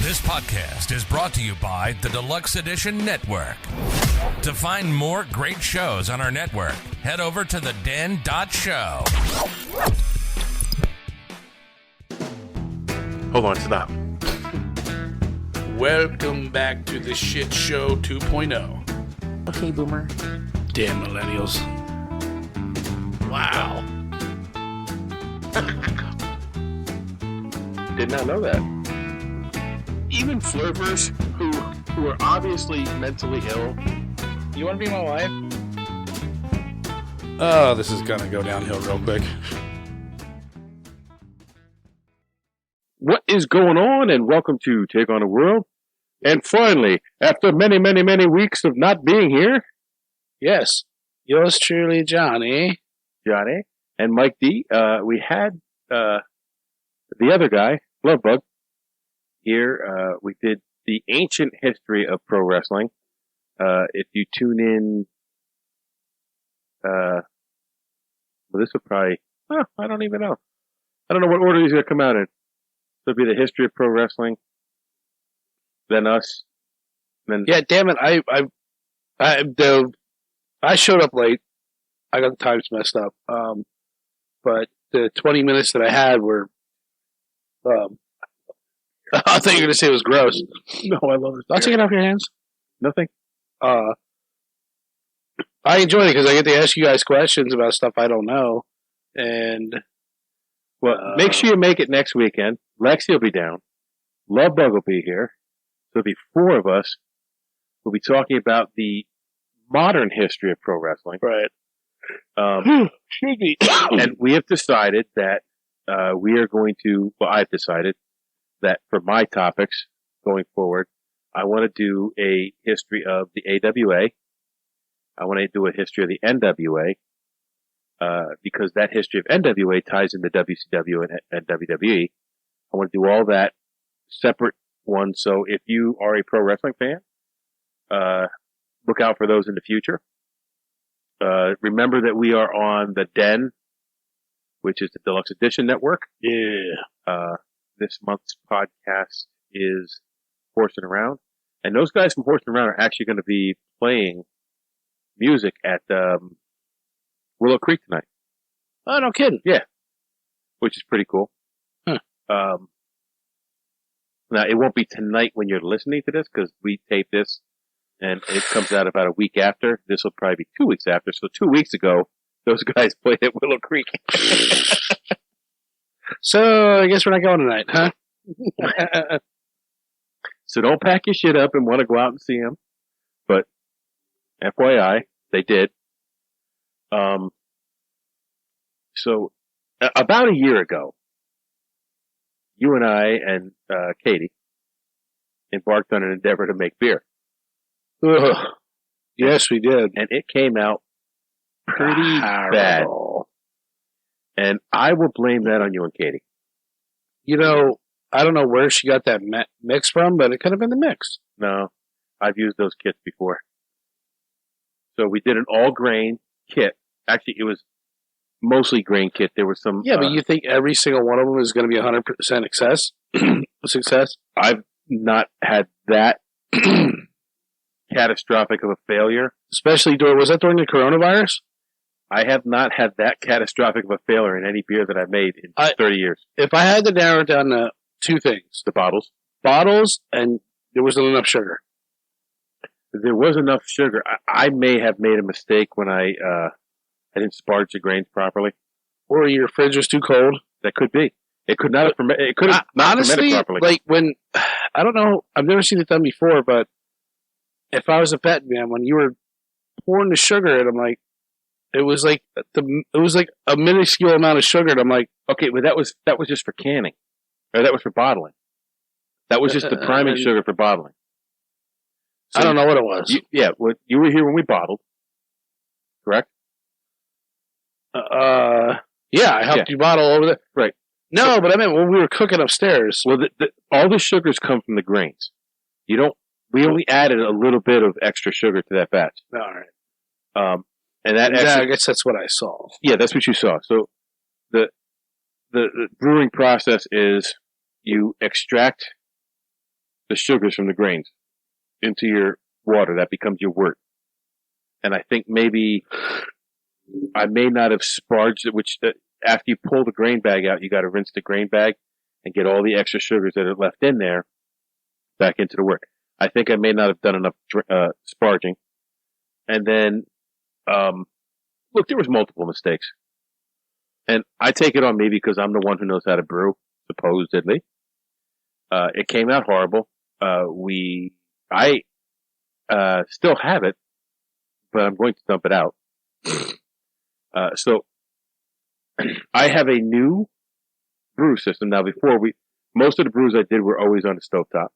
This podcast is brought to you by the Deluxe Edition Network. To find more great shows on our network, head over to theden.show. Hold on, stop. Welcome back to the Shit Show 2.0. Okay, boomer. Damn millennials. Wow. Did not know that. Even flirters who are obviously mentally ill. You want to be my wife? Oh, this is going to go downhill real quick. What is going on? And welcome to Take on the World. And finally, after many, many, many weeks of not being here, Yes. Yours truly, Johnny. Johnny and Mike D, we had the other guy, Lovebug, here. We did the ancient history of pro wrestling. If you tune in, well, this would probably, I don't even know. I don't know what order these are going to come out in. So it'll be the history of pro wrestling, then us, then Yeah, damn it. I showed up late. I got the times messed up. But the 20 minutes that I had were, I thought you were going to say it was gross. No, I love it. I'll take it off your hands. Nothing. I enjoy it because I get to ask you guys questions about stuff I don't know. And Well, make sure you make it next weekend. Lexi will be down. Lovebug will be here. So there'll be four of us. We'll be talking about the modern history of pro wrestling. right. Should be. And we have decided that we are going to, well, I've decided that for my topics going forward, I want to do a history of the AWA. I want to do a history of the NWA. Because that history of NWA ties into WCW and WWE. I want to do all that separate ones. So if you are a pro wrestling fan, look out for those in the future. Remember that we are on the Den, which is the Deluxe Edition Network. Yeah. This month's podcast is Horsing Around. And those guys from Horsing Around are actually going to be playing music at Willow Creek tonight. Oh, no kidding. Yeah. Which is pretty cool. Huh. Now, it won't be tonight when you're listening to this because we tape this and it comes out about a week after. This will probably be 2 weeks after. So 2 weeks ago, those guys played at Willow Creek. So, I guess we're not going tonight, huh? So don't pack your shit up and want to go out and see them. But FYI, they did. So about a year ago, you and I and Katie embarked on an endeavor to make beer. Ugh. Yes, we did. And it came out pretty bad. And I will blame that on you and Katie. You know, I don't know where she got that mix from, but it could have been the mix. No, I've used those kits before. So we did an all grain kit. Actually, it was mostly grain kit. There was some. Yeah, but you think every single one of them is going to be 100% success? I've not had that catastrophic of a failure. Especially was that during the coronavirus? I have not had that catastrophic of a failure in any beer that I've made in 30 years. If I had to narrow it down to two things. The bottles. Bottles, and there wasn't enough sugar. There was enough sugar. I may have made a mistake when I didn't sparge the grains properly. Or your fridge was too cold. That could be. It could not have fermented. It could have not honestly, fermented properly. Like when, I don't know, I've never seen it done before, but if I was a vet man, when you were pouring the sugar in, I'm like, it was like a minuscule amount of sugar, and I'm like, okay, well that was just for canning, or that was for bottling. That was just the priming sugar for bottling. So I don't know what it was. You were here when we bottled, correct? Yeah, I helped you bottle over there. Right. No, but I meant when we were cooking upstairs. Well, all the sugars come from the grains. We only added a little bit of extra sugar to that batch. All right. And that I guess that's what I saw. Yeah, that's what you saw. So the brewing process is you extract the sugars from the grains into your water. That becomes your wort. And I think maybe I may not have sparged it, which after you pull the grain bag out, you got to rinse the grain bag and get all the extra sugars that are left in there back into the wort. I think I may not have done enough sparging. And then, look, there was multiple mistakes. And I take it on me because I'm the one who knows how to brew, supposedly. It came out horrible. I still have it, but I'm going to dump it out. So I have a new brew system. Now, most of the brews I did were always on the stovetop.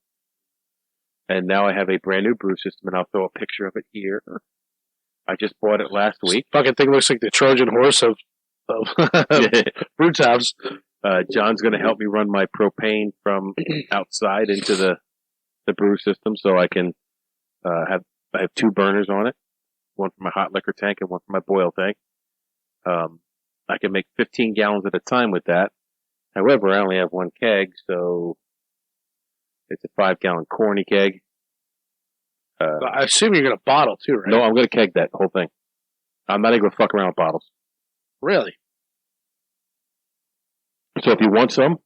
And now I have a brand new brew system, and I'll throw a picture of it here. I just bought it last week. Fucking thing looks like the Trojan horse of brew tops. John's going to help me run my propane from outside into the brew system, so I can I have 2 burners on it, one for my hot liquor tank and one for my boil tank. I can make 15 gallons at a time with that. However, I only have 1 keg, so it's a 5-gallon corny keg. I assume you're going to bottle too, right? No, I'm going to keg that whole thing. I'm not even going to fuck around with bottles. Really? So if you want some,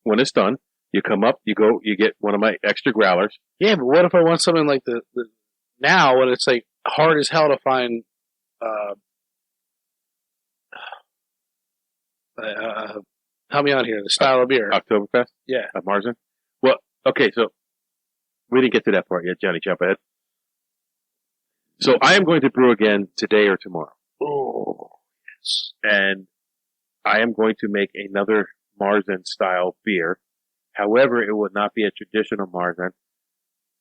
when it's done, you come up, you get one of my extra growlers. Yeah, but what if I want something like the now when it's like hard as hell to find help me out here, the style of beer. Oktoberfest? Yeah. Marzen? Well, okay, so we didn't get to that part yet, Johnny. Jump ahead. So I am going to brew again today or tomorrow. Oh, yes. And I am going to make another Marzen style beer. However, it will not be a traditional Marzen.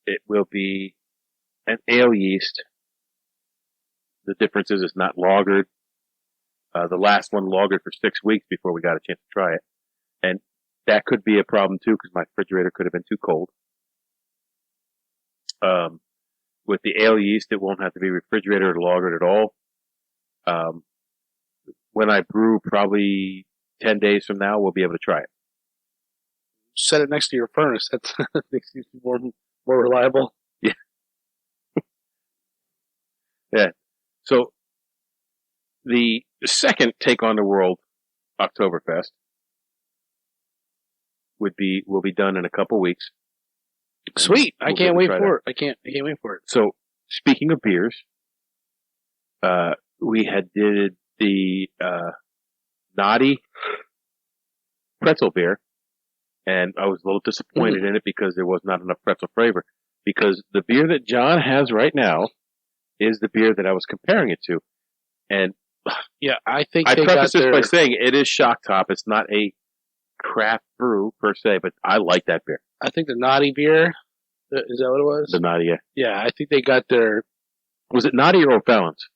It will be an ale yeast. The difference is it's not lagered. The last one lagered for 6 weeks before we got a chance to try it. And that could be a problem too because my refrigerator could have been too cold. With the ale yeast, it won't have to be refrigerated or lagered at all. When I brew, probably 10 days from now, we'll be able to try it. Set it next to your furnace. That makes you more reliable. Yeah. Yeah. So the second Take on the World Oktoberfest will be done in a couple weeks. Sweet. I can't wait for it. I can't wait for it. So speaking of beers, we had did the Naughty pretzel beer, and I was a little disappointed in it because there was not enough pretzel flavor. Because the beer that John has right now is the beer that I was comparing it to, and yeah, I think I preface this by saying it is Shock Top. It's not a craft brew per se, but I like that beer. I think the Naughty beer, is that what it was? The Naughty, yeah. Yeah, I think they got their... Was it Naughty or O'Fallon's?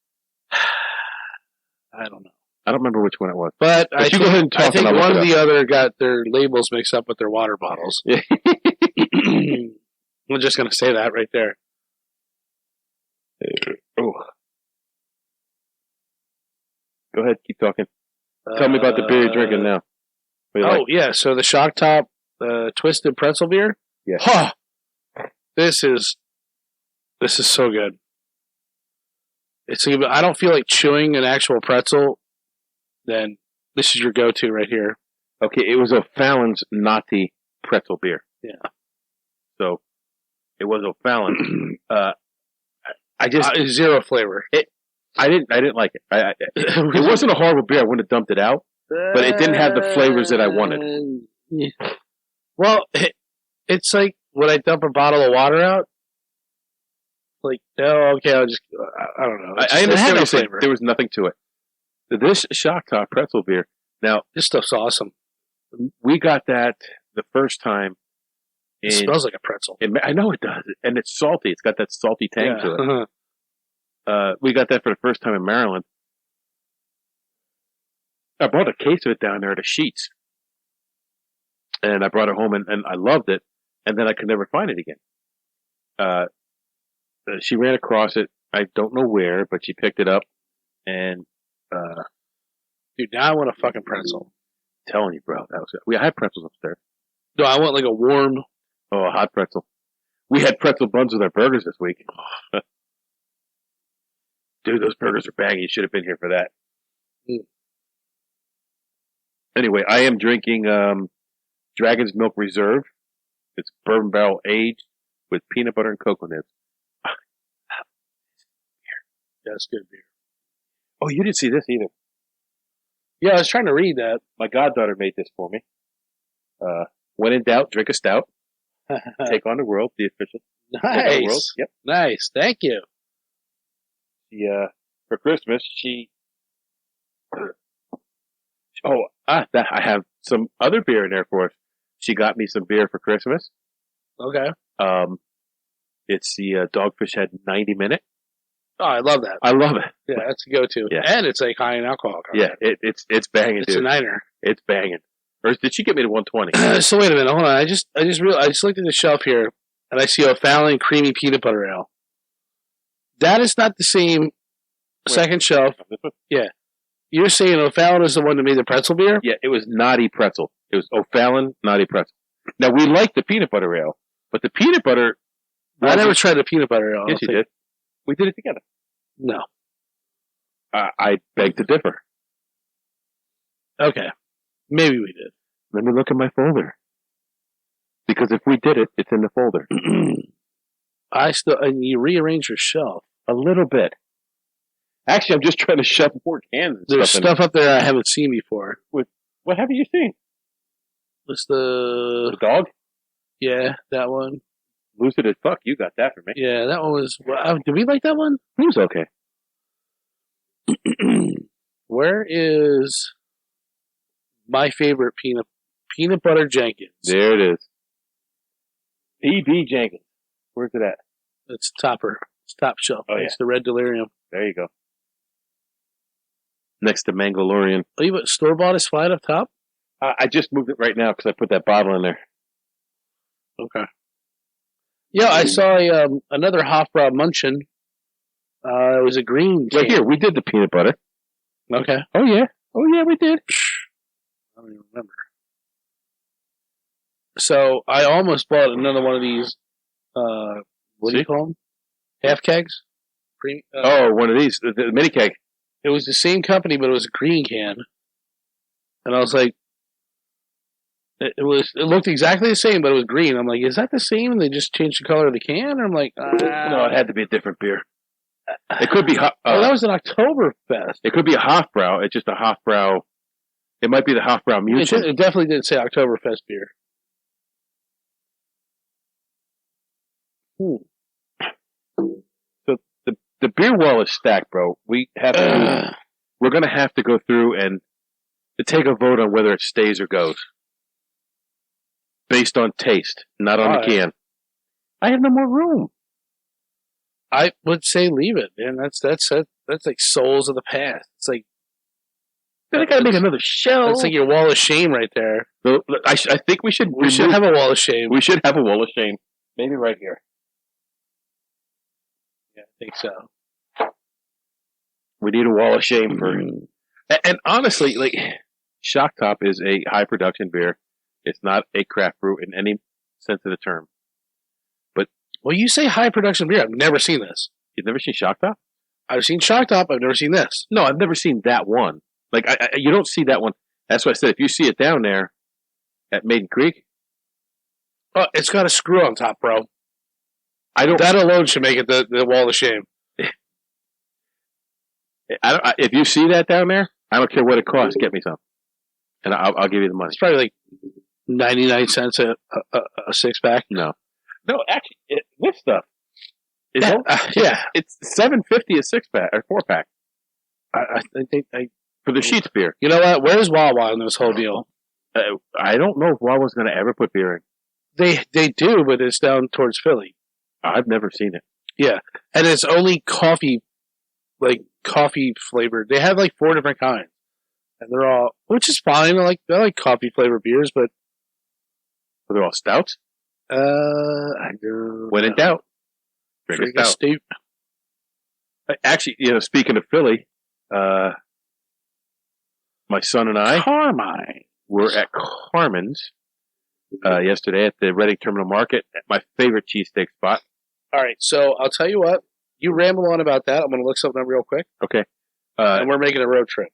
I don't know. I don't remember which one it was. But I go ahead and talk. I think one or the other got their labels mixed up with their water bottles. Yeah. I'm just going to say that right there. Oh. Go ahead, keep talking. Tell me about the beer you're drinking now. Yeah, so the Shock Top Twisted Pretzel beer. Yeah. Huh. This is so good. I don't feel like chewing an actual pretzel. Then this is your go-to right here. Okay, it was O'Fallon's Naughty pretzel beer. Yeah. So it was O'Fallon. I just zero flavor. I didn't like it. It wasn't a horrible beer. I wouldn't have dumped it out, but it didn't have the flavors that I wanted. Yeah. Well, it's like when I dump a bottle of water out. Like, oh, okay, I don't know. I understand the flavor. There was nothing to it. This Shock Top pretzel beer. Now, this stuff's awesome. We got that the first time. It smells like a pretzel. I know it does, and it's salty. It's got that salty tang to it. Uh-huh. We got that for the first time in Maryland. I brought a case of it down there at Sheets, and I brought it home, and I loved it. And then I could never find it again. She ran across it. I don't know where, but she picked it up, and dude, now I want a fucking pretzel. I'm telling you, bro, that was it. We had pretzels upstairs. No, I want like a warm. Oh, a hot pretzel. We had pretzel buns with our burgers this week. Dude, those burgers are banging. You should have been here for that. Anyway, I am drinking Dragon's Milk Reserve. It's bourbon barrel aged with peanut butter and cocoa nibs. That's good beer. Oh, you didn't see this either. Yeah, I was trying to read that. My goddaughter made this for me. When in doubt, drink a stout. Take on the world, the official. Nice. World. Yep. Nice. Thank you. She, for Christmas, I have some other beer in there for us. She got me some beer for Christmas. Okay. It's the Dogfish Head 90 Minute. Oh, I love that. I love it. Yeah, that's a go-to. Yeah. And it's like high in alcohol content. Yeah, it's banging, It's dude. a niner. It's banging. Or did she get me to 120? So wait a minute, hold on. I just realized, I just looked at the shelf here, and I see O'Fallon creamy peanut butter ale. That is not the same second shelf. Yeah. You're saying O'Fallon is the one that made the pretzel beer? Yeah, it was Naughty Pretzel. It was O'Fallon Naughty Pretzel. Now, we like the peanut butter ale, but the peanut butter... I never tried the peanut butter ale. Yes, you did. We did it together. No. I beg to differ. Okay. Maybe we did. Let me look at my folder. Because if we did it, it's in the folder. And you rearrange your shelf. A little bit. Actually, I'm just trying to shove more cans and There's stuff stuff up there I haven't seen before. What haven't you seen? What's the... The dog? Yeah, that one. Lucid as fuck. You got that for me. Yeah, that one was... did we like that one? It was okay. Where is my favorite peanut butter Jenkins? There it is. P.B. Jenkins. Where's it at? It's topper. It's top shelf. Oh, yeah. It's the red delirium. There you go. Next to Mangalorean. Oh, you store bought is flat up top? I just moved it right now because I put that bottle in there. Okay. Yeah, I saw another Hofbrau Munchen. It was a green can. Right here, we did the peanut butter. Okay. Oh, yeah. Oh, yeah, we did. I don't even remember. So I almost bought another one of these, what do you call them? Half kegs? One of these, the mini keg. It was the same company, but it was a green can. And I was like, it looked exactly the same, but it was green. I'm like, is that the same? And they just changed the color of the can? Or I'm like, No, it had to be a different beer. It could be. that was an Oktoberfest. It could be a Hofbrau. It's just a Hofbrau. It might be the Hofbrau Mutual. It definitely didn't say Oktoberfest beer. So the beer wall is stacked, bro. We're going to have to go through and take a vote on whether it stays or goes, based on taste, not on the can. I have no more room. I would say leave it, man. That's like souls of the past. It's like I got to make another shell. That's like your wall of shame right there. So, I think we should. We should have a wall of shame. We should have a wall of shame. Maybe right here. Yeah, I think so. We need a wall of shame for. And honestly, like Shock Top is a high production beer. It's not a craft brew in any sense of the term. Well, you say high production beer. I've never seen this. You've never seen Shock Top? I've seen Shock Top. I've never seen this. No, I've never seen that one. Like, you don't see that one. That's why I said if you see it down there at Maiden Creek. Oh, it's got a screw on top, bro. That alone should make it the wall of shame. If you see that down there, I don't care what it costs. Get me some. And I'll give you the money. It's probably like 99 cents a six-pack. No, actually, this stuff. Yeah. It's $7.50 a six-pack or four-pack. I think for the Sheets beer. You know what? Where's Wawa in this whole deal? I don't know if Wawa's going to ever put beer in. They do, but it's down towards Philly. I've never seen it. Yeah, and it's only coffee flavored. They have like 4 different kinds, and they're all, which is fine. I like coffee flavored beers, but they're all stouts. I do. When in doubt, drink a stout. Actually, speaking of Philly, my son and I Carmine were at Carmen's yesterday at the Reading Terminal Market at my favorite cheesesteak spot. All right, so I'll tell you what. You ramble on about that. I'm going to look something up real quick. Okay. And we're making a road trip.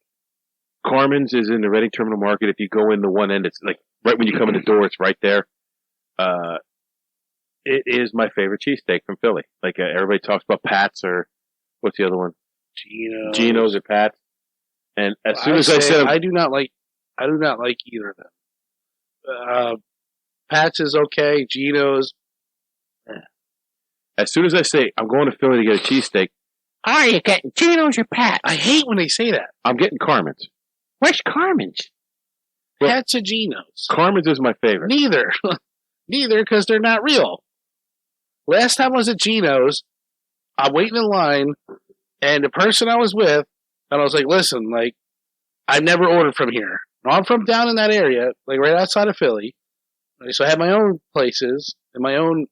Carmen's is in the Reading Terminal Market. If you go in the one end, it's like right when you come in the door, it's right there. It is my favorite cheesesteak from Philly. Like everybody talks about Pat's or what's the other one? Geno's or Pat's. And as soon as I said, I do not like either of them. Pat's is okay. Geno's. As soon as I say I'm going to Philly to get a cheesesteak, are you getting Geno's or Pat's? I hate when they say that. I'm getting Carmen's. Where's Carmen's? Pat's or Geno's. Carmen's is my favorite. Neither, because they're not real. Last time I was at Geno's, I'm waiting in line, and the person I was with, and I was like, listen, like, I never ordered from here. I'm from down in that area, like right outside of Philly. So I have my own places and my own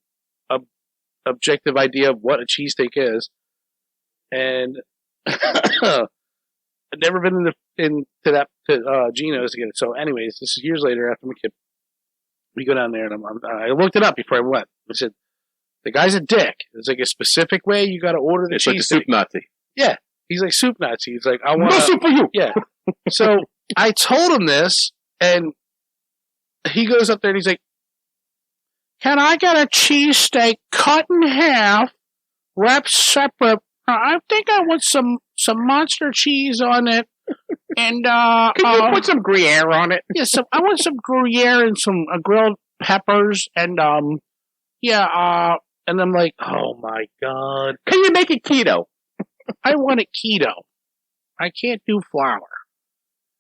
objective idea of what a cheesesteak is. And I've never been to Geno's to get it. So anyways, this is years later after my kid. We go down there, and I looked it up before I went. I said, the guy's a dick. There's like a specific way you got to order the cheesesteak. Like a soup Nazi. Yeah. He's like soup Nazi. He's like, I want no soup for you. Yeah. So I told him this, and he goes up there and he's like, can I get a cheesesteak cut in half, wrapped separate? I think I want some monster cheese on it. And can you put some Gruyere on it? Yeah, I want some Gruyere and some grilled peppers and and I'm like, oh my god. Can you make it keto? I want it keto. I can't do flour.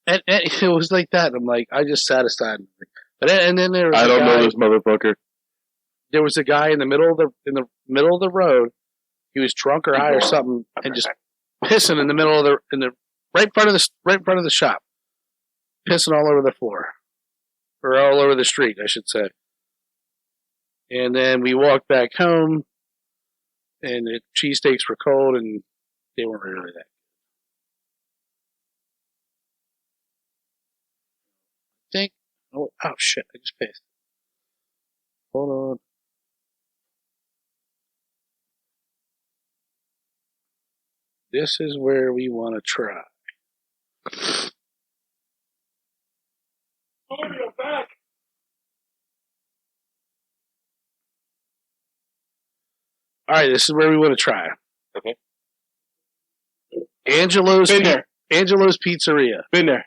And it was like that. And I'm like, I just sat aside. But then there was I don't know this motherfucker. There was a guy in the middle of the road. He was drunk or high or something, and just pissing in the middle of the right in front of the shop, pissing all over the floor, or all over the street, I should say. And then we walked back home, and the cheesesteaks were cold, and they weren't really that good. I think. Oh shit! I just pissed. Hold on. This is where we want to try. Oh, you're back. All right, this is where we want to try. Okay. Angelo's Pizzeria. Been there.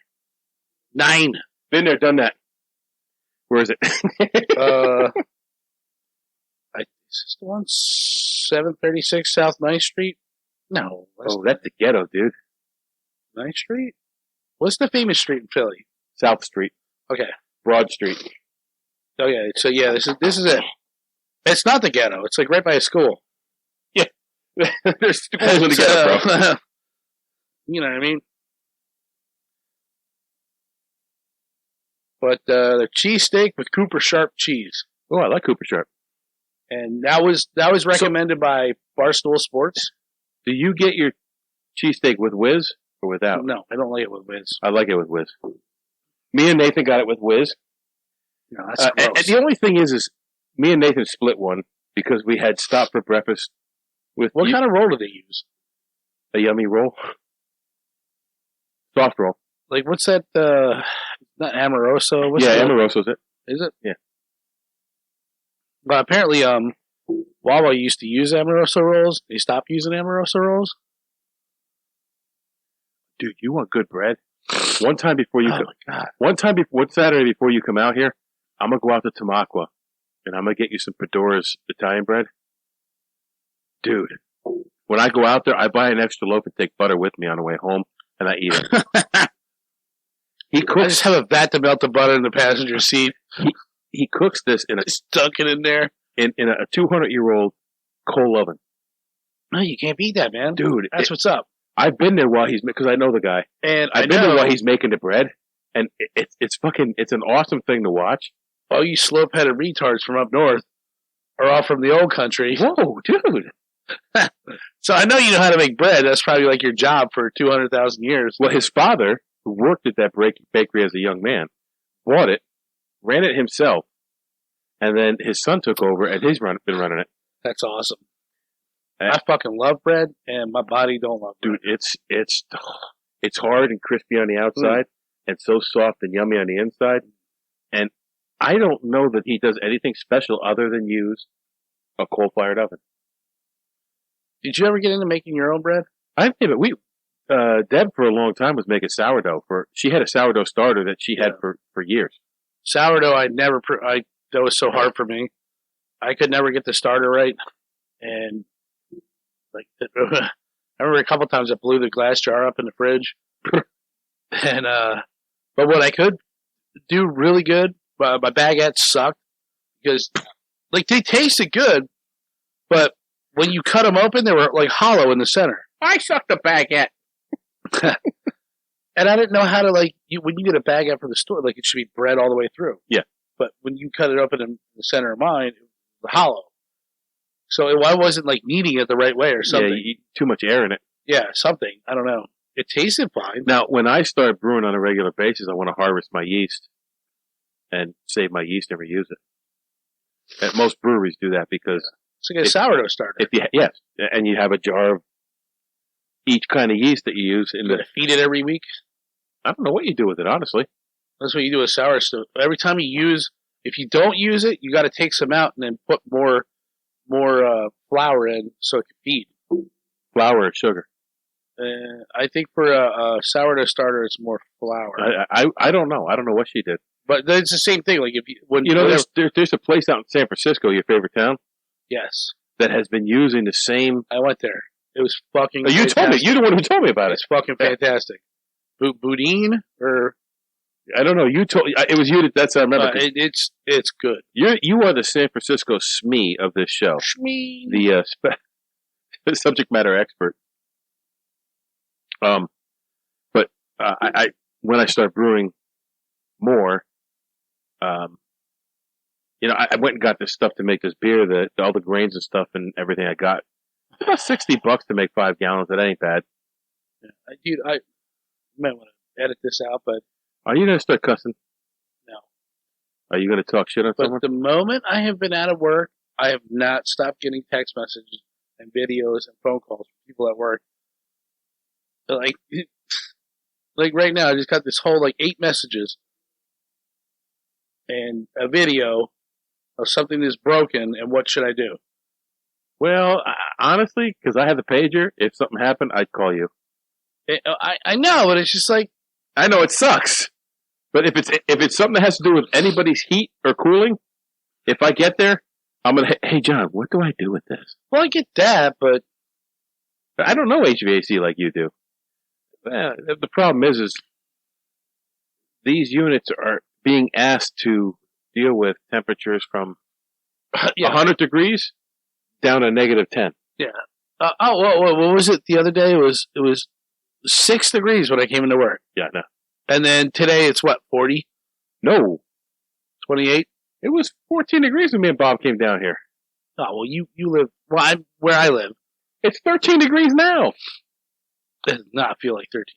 9. Been there, done that. Where is it? Is this the one? 736 South 9th Street? No. That's the ghetto, dude. 9th Street? What's the famous street in Philly? South Street. Okay. Broad Street. Okay, so yeah, this is it. It's not the ghetto. It's like right by a school. Yeah. There's schools in the ghetto, bro. You know what I mean? But the cheesesteak with Cooper Sharp cheese. Oh, I like Cooper Sharp. And that was recommended by Barstool Sports. Do you get your cheesesteak with whiz or without? No, I don't like it with whiz. I like it with whiz. Me and Nathan got it with whiz. No, that's gross. And the only thing is me and Nathan split one because we had stopped for breakfast with... What kind of roll do they use? A yummy roll. Soft roll. Like, what's that? Not Amoroso. Amoroso's it. Is it? Yeah. But apparently, Wawa used to use Amoroso rolls. They stopped using Amoroso rolls. Dude, you want good bread? One time before you one Saturday before you come out here, I'm gonna go out to Tamaqua and I'm gonna get you some Fedora's Italian bread. Dude, when I go out there, I buy an extra loaf and take butter with me on the way home, and I eat it. I just have a vat to melt the butter in the passenger seat. He cooks this in stuck it in there in a 200-year-old coal oven. No, you can't beat that, man. Dude, that's what's up. I've been there while because I know the guy, and I've been there while he's making the bread, and it's an awesome thing to watch. All you slope-headed retards from up north are all from the old country. Whoa, dude! So I know you know how to make bread. That's probably like your job for 200,000 years. Well, his father, who worked at that bakery as a young man, bought it, ran it himself, and then his son took over, and he's been running it. That's awesome. And- I fucking love bread, and my body don't love bread. Dude, it's hard and crispy on the outside, and so soft and yummy on the inside. And I don't know that he does anything special other than use a coal-fired oven. Did you ever get into making your own bread? I think that Deb for a long time was making sourdough. She had a sourdough starter that she had for years. Sourdough, that was so hard for me. I could never get the starter right, and like I remember a couple times I blew the glass jar up in the fridge, and but what I could do really good, my baguettes sucked because like they tasted good, but when you cut them open, they were like hollow in the center. I sucked a baguette. And I didn't know how to when you get a baguette from the store, like it should be bread all the way through. Yeah. But when you cut it open in the center of mine, it was hollow. So I wasn't like kneading it the right way or something. Yeah, too much air in it. Yeah, something. I don't know. It tasted fine. Now, when I start brewing on a regular basis, I want to harvest my yeast and save my yeast and reuse it. And most breweries do that because it's like a sourdough starter. Yes, and you have a jar of each kind of yeast that you use. You gotta feed it every week. I don't know what you do with it, honestly. That's what you do with sour stuff. Every time if you don't use it, you got to take some out and then put more flour in so it can feed. Flour or sugar? I think for a sourdough starter, it's more flour. I don't know. I don't know what she did. But it's the same thing. Like there's a place out in San Francisco, your favorite town. Yes, that has been using the same. I went there. It was fucking. Oh, you told me. You're the one who told me about it. It's fucking fantastic. Boudin or I don't know. You told it was you. That's I remember. It's good. You are the San Francisco SME of this show. SME. The subject matter expert. But I when I start brewing more, I went and got this stuff to make this beer. All the grains and stuff and everything I got. About $60 to make 5 gallons. That ain't bad. Yeah, dude, I might want to edit this out, but are you gonna start cussing? No. Are you gonna talk shit on someone? But the moment I have been out of work, I have not stopped getting text messages and videos and phone calls from people at work. Like right now, I just got this whole 8 messages and a video of something that's broken and what should I do? Well, honestly, because I have the pager, if something happened, I'd call you. I know, but it's just like I know it sucks, but if it's something that has to do with anybody's heat or cooling, if I get there, I'm gonna. Hey, John, what do I do with this? Well, I get that, but I don't know HVAC like you do. The problem is these units are being asked to deal with temperatures from 100 degrees down to -10. Yeah. What was it the other day? It was 6 degrees when I came into work. Yeah, no. And then today it's what, 40? No. 28? It was 14 degrees when me and Bob came down here. Oh, well, you live, where I live. It's 13 degrees now. It does not feel like 13 degrees.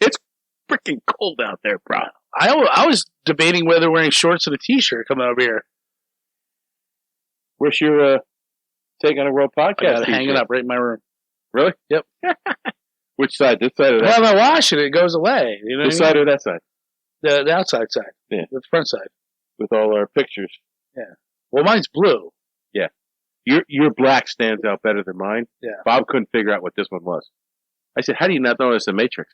It's freaking cold out there, bro. I was debating whether wearing shorts and a t-shirt coming over here. Where's your Take on a World podcast? I got it hanging up right in my room. Really? Yep. Which side? This side or that? Well, if I wash it, it goes away. You know this side or that side? The outside side. Yeah. The front side. With all our pictures. Yeah. Well, mine's blue. Yeah. Your black stands out better than mine. Yeah. Bob couldn't figure out what this one was. I said, how do you not know it's a Matrix?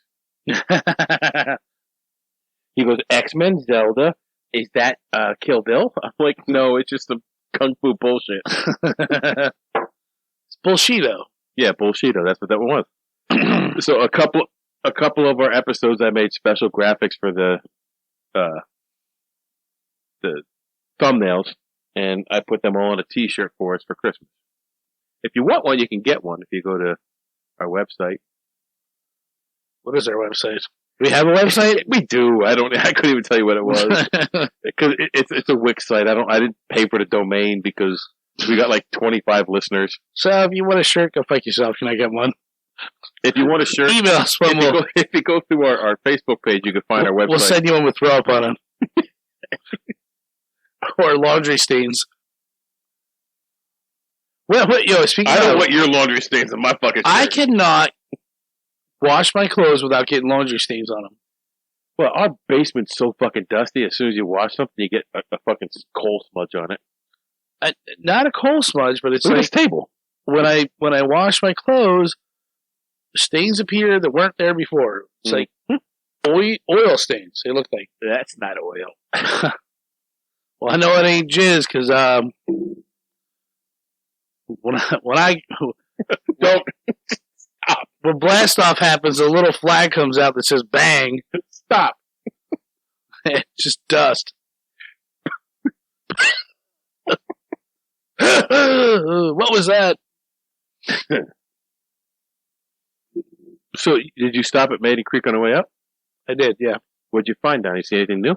He goes, X-Men, Zelda. Is that Kill Bill? I'm like, no, it's just some kung fu bullshit. It's bullshito. Yeah, bullshito. That's what that one was. So a couple of our episodes, I made special graphics for the thumbnails, and I put them all on a T-shirt for us for Christmas. If you want one, you can get one if you go to our website. What is our website? Do we have a website? We do. I couldn't even tell you what it was because it's a Wix site. I didn't pay for the domain because we got like 25 listeners. So if you want a shirt, go fuck yourself. Can I get one? If you want a shirt, email us. If you go through our Facebook page, you can find our website. We'll send you one with throw up on it. or laundry stains. Well, speaking I don't of, want your laundry stains on my fucking shirt. I cannot wash my clothes without getting laundry stains on them. Well, our basement's so fucking dusty. As soon as you wash something, you get a fucking coal smudge on it. Not a coal smudge, but it's Look at like this table. when I wash my clothes, stains appear that weren't there before. It's like oil stains. They look like. That's not oil. Well, I know it ain't jizz because when I Don't stop. When blast off happens, a little flag comes out that says "bang." stop. It's just dust. What was that? So, did you stop at Maiden Creek on the way up? I did, yeah. What'd you find down? You see anything new?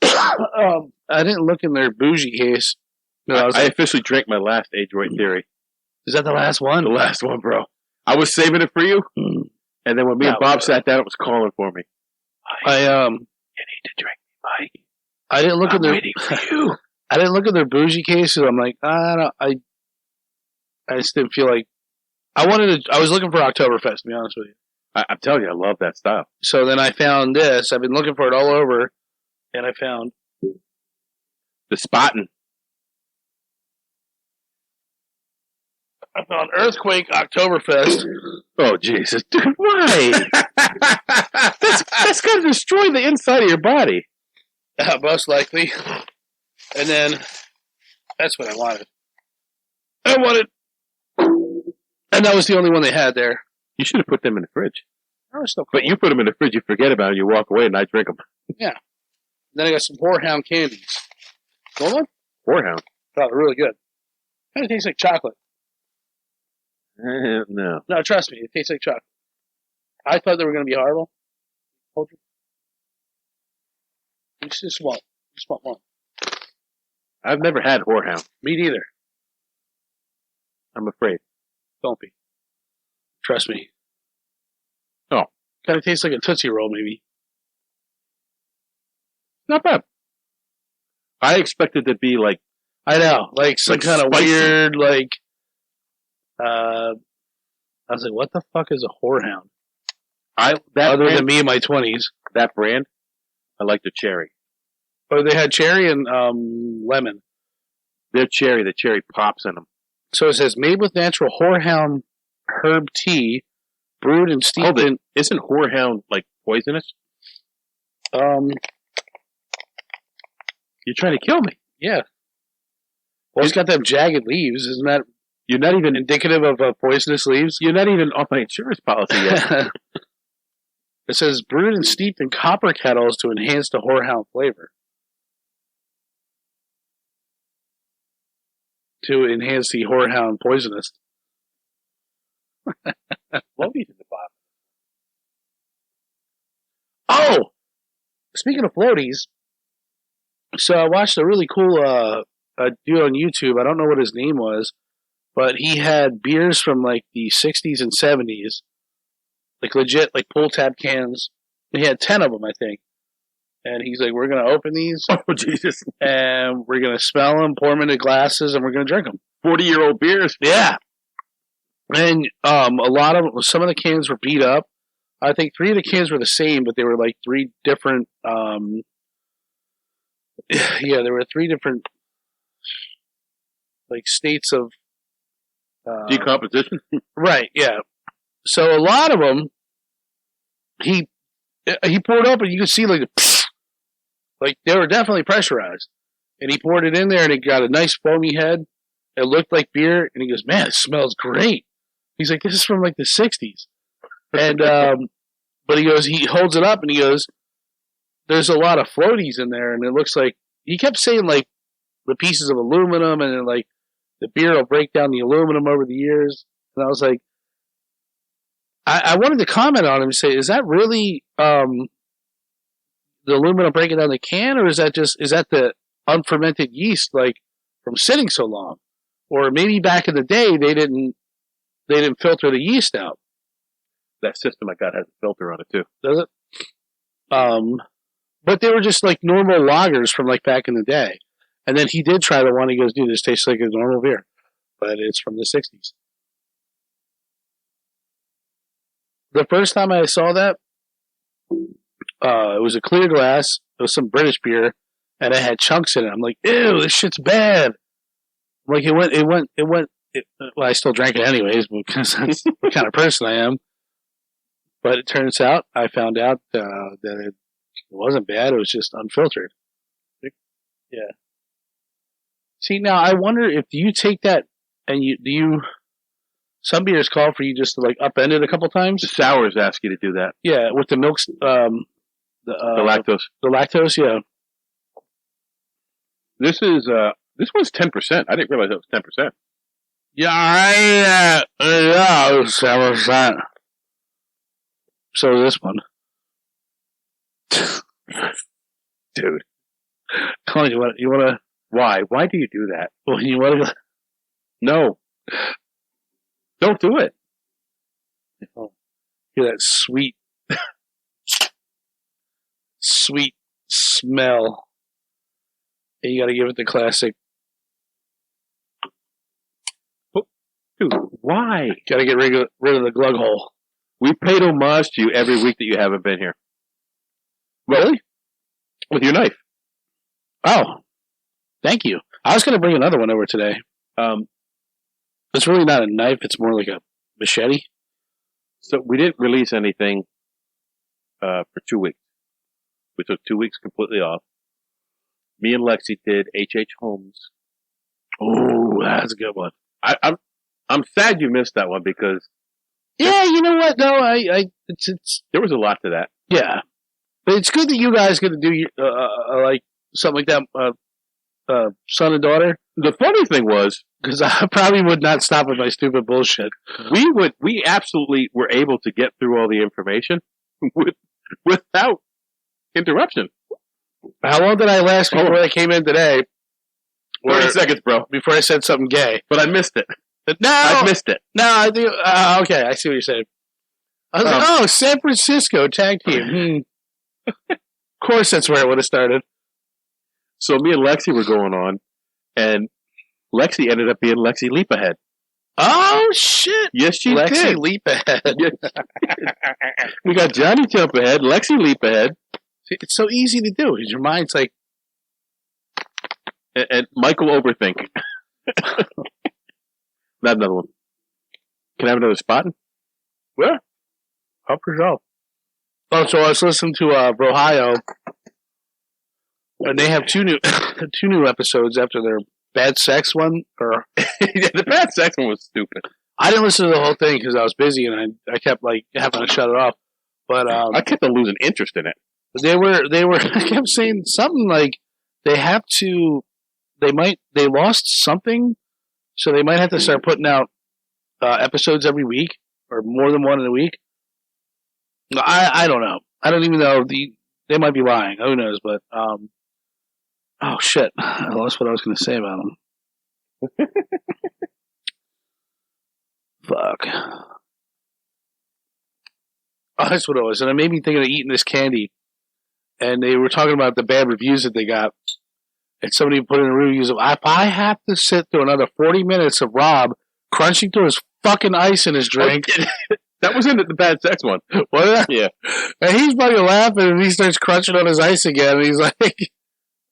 I didn't look in their bougie case. No, I officially drank my last Age Right Theory. Is that the last one? The last one, bro. I was saving it for you, and then when me and Bob sat down, it was calling for me. You need to drink, Mike. I didn't look I'm at their. waiting for you. I didn't look at their bougie cases. I'm like, I just didn't feel like. I was looking for Oktoberfest, to be honest with you. I'm telling you, I love that style. So then I found this. I've been looking for it all over, and I found The Spaten. I found Earthquake Oktoberfest. Oh, Jesus. Dude, why? that's going to destroy the inside of your body. Most likely. And then, that's what I wanted. And that was the only one they had there. You should have put them in the fridge. Oh, still cool. But you put them in the fridge, you forget about it, you walk away, and I drink them. Yeah. Then I got some Whorehound candies. Go on? Whorehound. Oh, they're really good. Kind of tastes like chocolate. No. No, trust me, it tastes like chocolate. I thought they were going to be horrible. Hold you. Just want one. I've never had Whorehound. Me neither. I'm afraid. Don't be. Trust me. Oh. Kind of tastes like a Tootsie Roll, maybe. Not bad. I expected to be like... I know. Like some kind of weird, like... I was like, what the fuck is a Whorehound? Other than me in my 20s. That brand, I like the cherry. Oh, they had cherry and lemon. Their cherry, the cherry pops in them. So it says, made with natural Whorehound herb tea, brewed and steeped in... Isn't Whorehound, like, poisonous? You're trying to kill me. Yeah. Well, it's got them jagged leaves. Isn't that You're not even indicative of poisonous leaves? You're not even on my insurance policy yet. It says, brewed and steeped in copper kettles to enhance the Whorehound flavor. To enhance the Whorehound poisonous. Floaties in the bottom. Oh! Speaking of floaties, so I watched a really cool dude on YouTube. I don't know what his name was, but he had beers from like the 60s and 70s. Like legit, like pull tab cans. He had 10 of them, I think. And he's like, we're going to open these. Oh, Jesus. And we're going to smell them, pour them into glasses, and we're going to drink them. 40-year-old beers. Yeah. And a lot of them, some of the cans were beat up. I think 3 of the cans were the same, but they were like 3 different, there were 3 different, like, states of... decomposition? Right, yeah. So a lot of them, he poured up and you could see like they were definitely pressurized. And he poured it in there and it got a nice foamy head. It looked like beer and he goes, man, it smells great. He's like, this is from like the 60s. And, but he goes, he holds it up and he goes, there's a lot of floaties in there and it looks like, he kept saying like the pieces of aluminum and then like the beer will break down the aluminum over the years. And I was like, I wanted to comment on him and say, is that really the aluminum breaking down the can, or is that the unfermented yeast like from sitting so long? Or maybe back in the day they didn't filter the yeast out. That system I got has a filter on it too. Does it? But they were just like normal lagers from like back in the day. And then he did try the one. He goes, dude, this tastes like a normal beer. But it's from the 60s. The first time I saw that, it was a clear glass. It was some British beer, and it had chunks in it. I'm like, ew, this shit's bad. Like, well, I still drank it anyways, because that's the kind of person I am. But it turns out, I found out that it wasn't bad. It was just unfiltered. Yeah. See, now, I wonder if you take that, and some beers call for you just to, like, upend it a couple times. The sours ask you to do that. Yeah, with the milks, the lactose. The lactose, yeah. This one's 10%. I didn't realize it was 10%. Yeah, it was 7%. So this one. Dude. Colin, you want to... Why? Why do you do that? Well, you want to... No. Don't do it. Hear that sweet smell. And you got to give it the classic. Dude, why? Got to get rid of the glug hole. We paid homage to you every week that you haven't been here. Really? With your knife. Oh, thank you. I was going to bring another one over today. It's really not a knife. It's more like a machete. So we didn't release anything for 2 weeks. We took 2 weeks completely off. Me and Lexi did H.H. Holmes. Oh, that's a good one. I'm sad you missed that one because... Yeah, you know what? No, it's there was a lot to that. Yeah. But it's good that you guys get to do like something like that, son and daughter. The funny thing was... Because I probably would not stop with my stupid bullshit. We absolutely were able to get through all the information without interruption. How long did I last before I came in today? 30 seconds, bro. Before I said something gay. But I missed it. No! I missed it. No, I think... okay, I see what you're saying. I was like, San Francisco tag team. Of course that's where it would have started. So me and Lexi were going on, and Lexi ended up being Lexi Leap Ahead. Oh, shit. Yes, she Lexi did. Leap Ahead. Yes, we got Johnny Jump Ahead, Lexi Leap Ahead. It's so easy to do. Your mind's like... And Michael Overthink. Not another one. Can I have another spot? Yeah. Help yourself. Oh, so I was listening to Brohio, and they have two new episodes after their bad sex one. Or yeah, the bad sex one was stupid. I didn't listen to the whole thing because I was busy and I kept like having to shut it off. But I kept on losing interest in it. They were I kept saying something like they lost something, so they might have to start putting out episodes every week or more than one in a week. I don't know. I don't even know. They might be lying. Who knows? But oh shit! I lost what I was going to say about them. Fuck. Oh, that's what it was, and it made me think of eating this candy. And they were talking about the bad reviews that they got. And somebody put in a review, if I have to sit through another 40 minutes of Rob crunching through his fucking ice in his drink. That was in the bad sex one. What? Yeah. And he's fucking laughing and he starts crunching on his ice again. And he's like...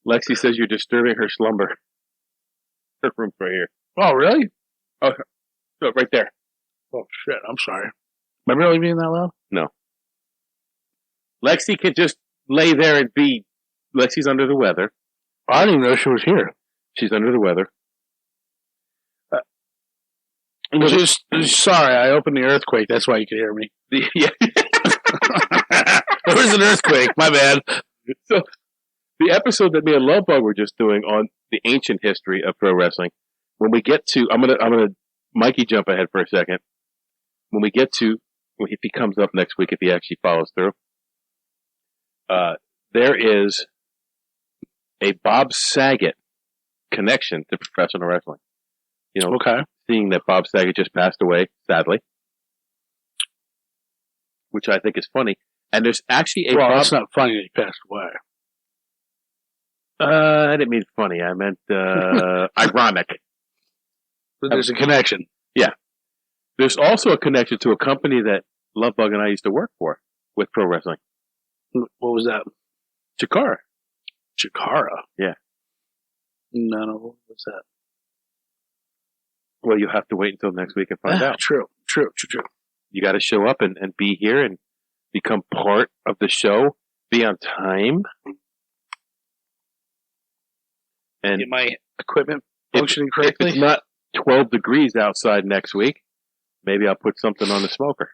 Lexi says you're disturbing her slumber. Her room's right here. Oh, really? Oh, right there. Oh, shit. I'm sorry. Am I really being that loud? No. Lexi could just lay there and be... Lexi's under the weather. I didn't even know she was here. She's under the weather. Sorry, I opened the earthquake. That's why you could hear me. Yeah. There was an earthquake. My bad. So, the episode that me and Lovebug were just doing on the ancient history of pro wrestling, when we get to... I'm gonna Mikey jump ahead for a second. When we get to... If he comes up next week, if he actually follows through, there is a Bob Saget connection to professional wrestling. You know, okay. Seeing that Bob Saget just passed away, sadly, which I think is funny. And there's actually a Well, it's not funny that he passed away. I didn't mean funny. I meant ironic. There's a connection. There's also a connection to a company that Lovebug and I used to work for with pro wrestling. What was that? Chikara. Chikara? Yeah. No. What's that? Well, you'll have to wait until next week and find out. True. You got to show up and be here and become part of the show. Be on time. And Get my equipment functioning if correctly. it's not 12 degrees outside next week, maybe I'll put something on the smoker.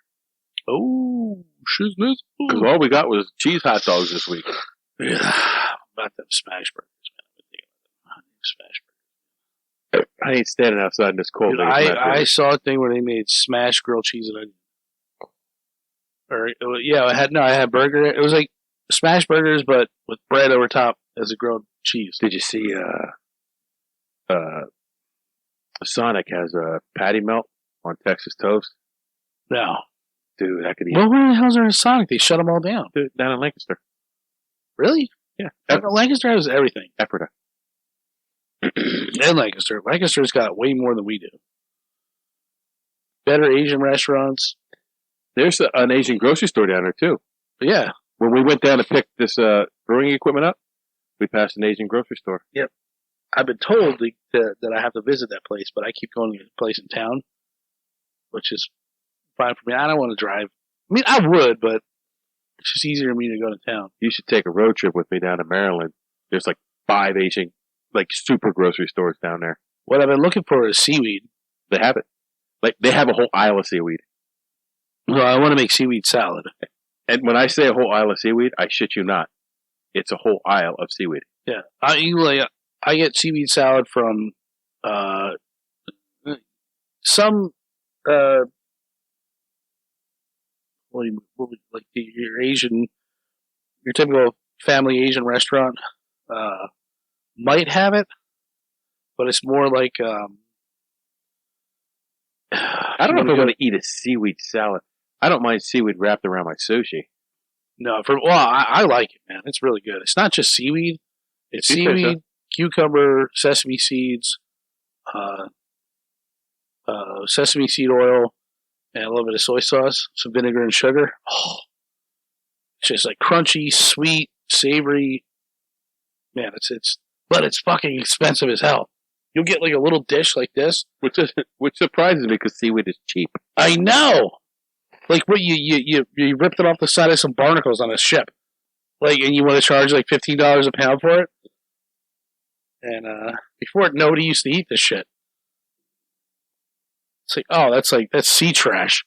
Oh, shizness. Because all we got was cheese hot dogs this week. Yeah, about them smash burgers, man. Smash burgers. I ain't standing outside in this cold. Dude, I saw a thing where they made smashed grilled cheese and onion. I had burger. It was like smash burgers, but with bread over top as a grilled cheese. Did you see? Sonic has a patty melt on Texas toast. No, Dude, I could eat. well, where the hell's there a Sonic? They shut them all down. Dude, down in Lancaster. Really? Yeah, Lancaster has everything. Ephrata. And Lancaster. Lancaster's got way more than we do. Better Asian restaurants. There's an Asian grocery store down there too. But yeah, When we went down to pick this brewing equipment up, we passed an Asian grocery store. I've been told that I have to visit that place, but I keep going to the place in town, which is fine for me. I don't want to drive. I mean, I would, but it's just easier for me to go to town. You should take a road trip with me down to Maryland. There's like 5 Asian, like super grocery stores down there. What I've been looking for is seaweed. They have it. Like they have a whole aisle of seaweed. Well, I want to make seaweed salad. And when I say a whole aisle of seaweed, I shit you not. It's a whole aisle of seaweed. Yeah, I get seaweed salad from some like your typical family Asian restaurant might have it, but it's more like I don't know if I want to eat a seaweed salad. I don't mind seaweed wrapped around my sushi. No, I like it, man. It's really good. It's not just seaweed. It's seaweed, cucumber, sesame seeds, sesame seed oil, and a little bit of soy sauce, some vinegar and sugar. Oh, it's just like crunchy, sweet, savory. Man, but it's fucking expensive as hell. You'll get like a little dish like this, Which surprises me because seaweed is cheap. I know. Like what you ripped it off the side of some barnacles on a ship, like, and you want to charge like $15 a pound for it. And before it, nobody used to eat this shit. It's like, that's sea trash.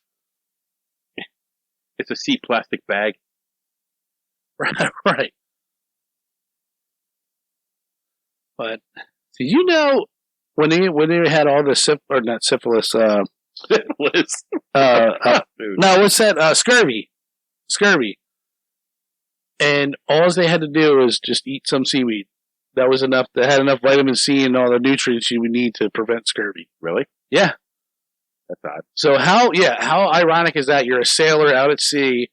It's a sea plastic bag. Right. But did you know when they had all the syphilis? Syphilis. No, what's that? Scurvy. And all they had to do was just eat some seaweed. That was enough. They had enough vitamin C and all the nutrients you would need to prevent scurvy. Really? Yeah. That's odd. So how ironic is that? You're a sailor out at sea,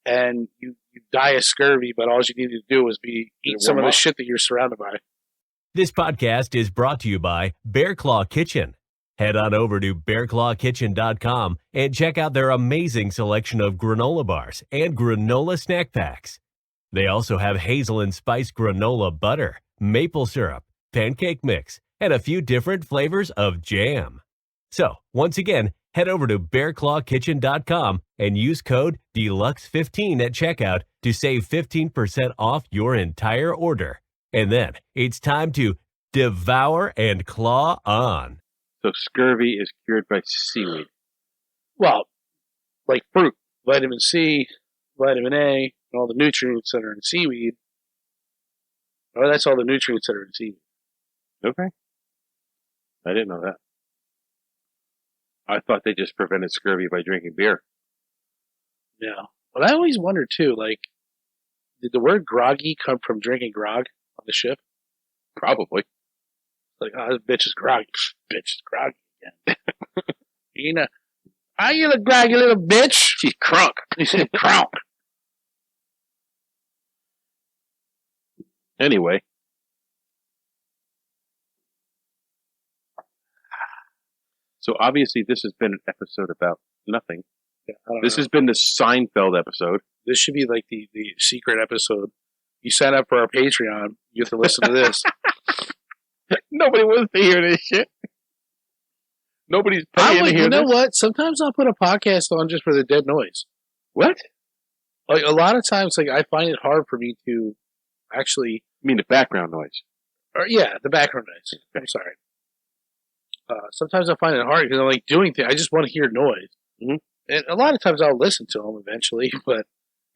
and you die of scurvy, but all you needed to do was eat some of the shit that you're surrounded by. This podcast is brought to you by Bear Claw Kitchen. Head on over to bearclawkitchen.com and check out their amazing selection of granola bars and granola snack packs. They also have hazel and spice granola butter, maple syrup, pancake mix, and a few different flavors of jam. So, once again, head over to bearclawkitchen.com and use code DELUXE15 at checkout to save 15% off your entire order. And then it's time to devour and claw on. So scurvy is cured by seaweed. Well, like fruit, vitamin C, vitamin A, and all the nutrients that are in seaweed. Oh, that's all the nutrients that are in seaweed. Okay. I didn't know that. I thought they just prevented scurvy by drinking beer. Yeah. But I always wonder, too, like, did the word groggy come from drinking grog on the ship? Probably. Like, oh, this bitch is groggy. Bitch is groggy again. You know, are you a groggy little bitch? She's crunk. He said crunk. Anyway, So obviously this has been an episode about nothing. I don't This know. has been the Seinfeld episode. This should be like the secret episode. You sign up for our Patreon, you have to listen to this. Nobody wants to hear this shit. Nobody's paying to hear you know this. what? Sometimes I'll put a podcast on just for the dead noise. What? Like a lot of times, like I find it hard for me to actually, I mean the background noise. or yeah, the background noise. I'm sorry. Sometimes I find it hard because I'm like doing things. I just want to hear noise, Mhm. and a lot of times I'll listen to them eventually, but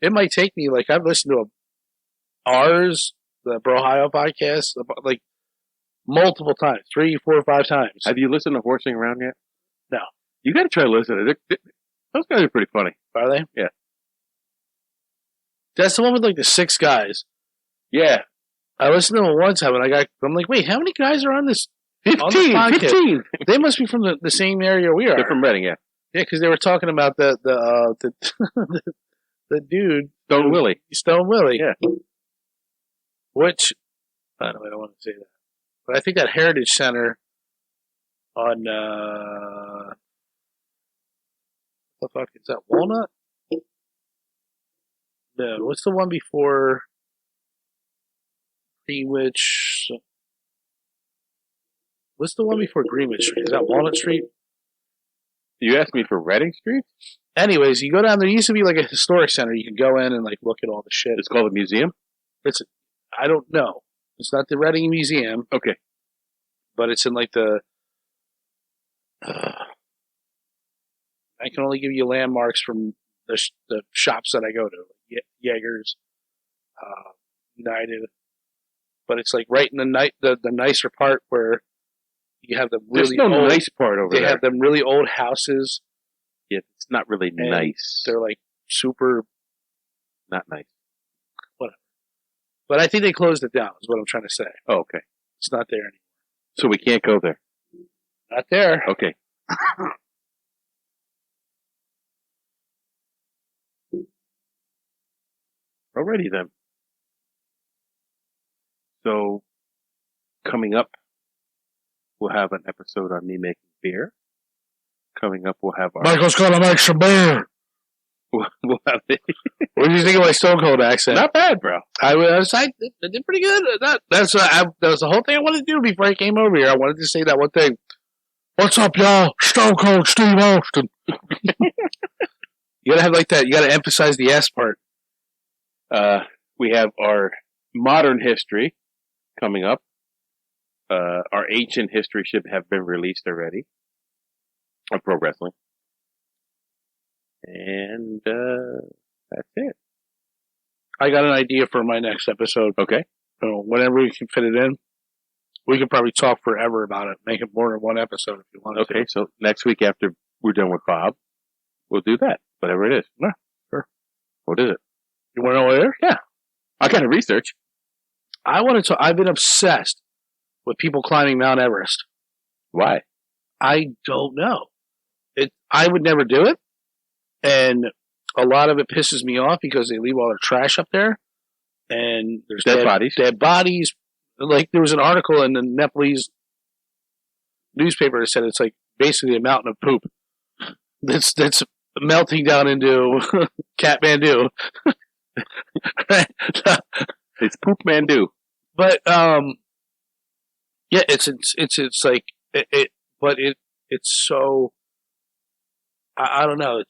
it might take me. Like I've listened to ours, the Brohio podcast, like multiple times, 3, 4, 5 times. Have you listened to Horsing Around yet? No. You got to try listening. Those guys are pretty funny. Are they? Yeah. That's the one with like the 6 guys. Yeah. I listened to them one time and I'm like, wait, how many guys are on this? On the 15. podcast? 15. They must be from the same area we are. They're from Reading, yeah. Yeah, because they were talking about the the dude, Stone Willie. Stone Willie. Yeah. Which, I don't want to say that. But I think that Heritage Center on, what the fuck is that, Walnut? No, what's the one before Greenwich? What's the one before Greenwich Street? Is that Walnut Street? You asked me for Reading Street? Anyways, you go down there. Used to be like a historic center. You can go in and like look at all the shit. It's called a museum? I don't know. It's not the Reading Museum, Okay. but it's in like the. I can only give you landmarks from the shops that I go to, Jaegers, United, but it's like right in the nicer part where you have the There's really no old, nice part over they there. have them really old houses. Yeah, it's not really And nice. They're like super, Not nice. but I think they closed it down. Is what I'm trying to say. Oh, okay. It's not there anymore. So we can't go there. Not there. Okay. Alrighty then. So, coming up, we'll have an episode on me making beer. Coming up, we'll have our. Michael's gonna make some beer. We'll have What do you think of my Stone Cold accent? not bad, bro. I did pretty good. That was the whole thing I wanted to do before I came over here. I wanted to say that one thing. What's up, y'all? Stone Cold Steve Austin. You gotta have like that. You gotta emphasize the S part. We have our modern history coming up. Our ancient history should have been released already on pro wrestling. And that's it. I got an idea for my next episode. Okay. So whenever we can fit it in, we could probably talk forever about it. Make it more than one episode if you want. Okay, so next week after we're done with Bob, we'll do that. Whatever it is. Yeah, sure. What is it? You want to know what it is? Yeah. I got to research. I want to. I've been obsessed with people climbing Mount Everest. Why? I don't know. I would never do it, and a lot of it pisses me off because they leave all their trash up there, and there's Dead bodies. Dead bodies. Like there was an article in the Nepalese newspaper that said it's like basically a mountain of poop that's melting down into Kathmandu. It's Poop Mandu. But yeah, it's like it's so I don't know.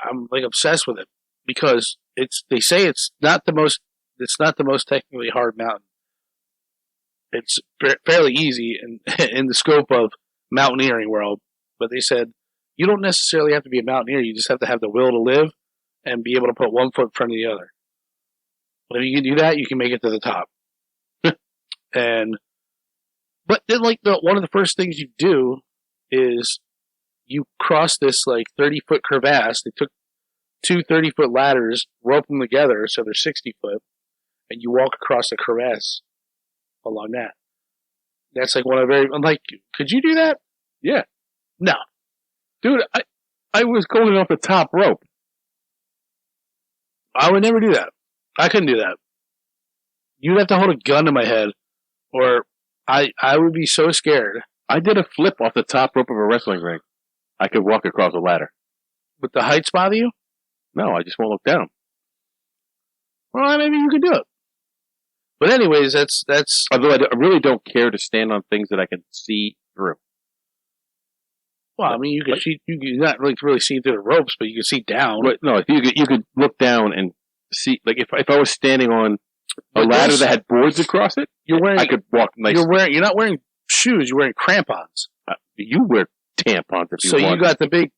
I'm like obsessed with it because they say it's not the most technically hard mountain. It's fairly easy in the scope of mountaineering world, but they said you don't necessarily have to be a mountaineer. You just have to have the will to live and be able to put one foot in front of the other. But if you can do that, you can make it to the top. But then like one of the first things you do is you cross this like 30-foot crevasse. They took 2 30-foot ladders, rope them together so they're 60 foot, and you walk across the crevasse along that. That's like I'm like, could you do that? Yeah. No. Dude, I was going off the top rope. I would never do that. I couldn't do that. You'd have to hold a gun to my head, or I would be so scared. I did a flip off the top rope of a wrestling ring. I could walk across a ladder. Would the heights bother you? No, I just won't look down. Well, maybe you could do it. But anyways, that's. Although I really don't care to stand on things that I can see through. Well, I mean, you could see. You're not really seeing through the ropes, but you can see down. But no, if you could look down and see. Like if I was standing on a ladder that had boards across it, I could walk nice. You're not wearing shoes. You're wearing crampons. You wear tampons if you want. So you got the big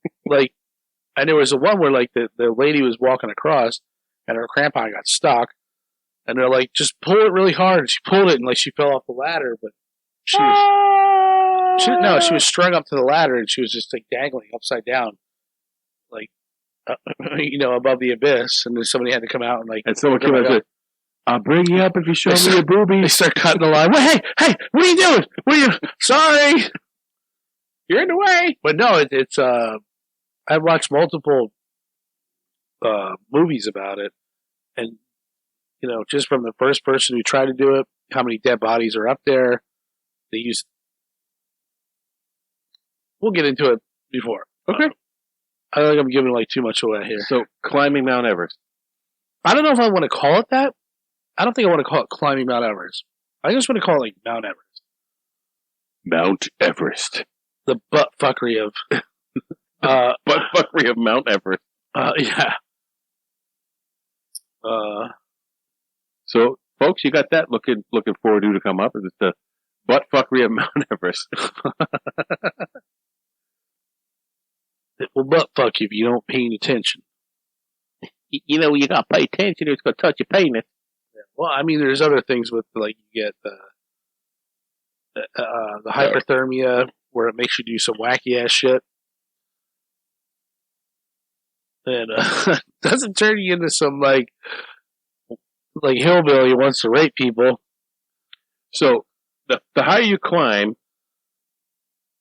and there was a one where the lady was walking across and her crampon got stuck, and they're like, just pull it really hard. And she pulled it and she fell off the ladder, but she was strung up to the ladder and she was just dangling upside down, above the abyss. And then somebody had to come out and someone came out and said, "I'll bring you up if you show me your boobies." They start cutting the line. Wait, hey, what are you doing? Sorry, you're in the way. But no, it's I've watched multiple movies about it, and just from the first person who tried to do it, how many dead bodies are up there. They use. We'll get into it before. Okay. I think I'm giving too much away here. So climbing Mount Everest. I don't know if I want to call it that. I don't think I want to call it climbing Mount Everest. I just want to call it Mount Everest. Mount Everest. The butt fuckery of butt fuckery of Mount Everest. Yeah. So folks, you got that looking forward to come up. Is the butt fuckery of Mount Everest. It will butt fuck you if you don't pay attention. You got to pay attention or it's going to touch your penis. Well, I mean, there's other things with, you get the hyperthermia where it makes you do some wacky ass shit. And doesn't turn you into some, hillbilly who wants to rape people. So, the higher you climb,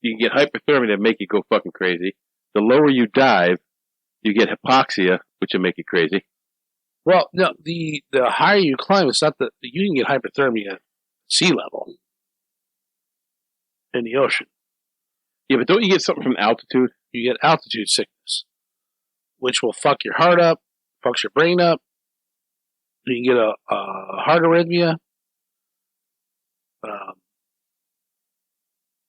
you can get hyperthermia that make you go fucking crazy. The lower you dive, you get hypoxia, which will make you crazy. Well, no, the higher you climb, it's not that you can get hyperthermia at sea level in the ocean. Yeah, but don't you get something from altitude? You get altitude sickness, which will fuck your heart up, fucks your brain up. You can get a heart arrhythmia.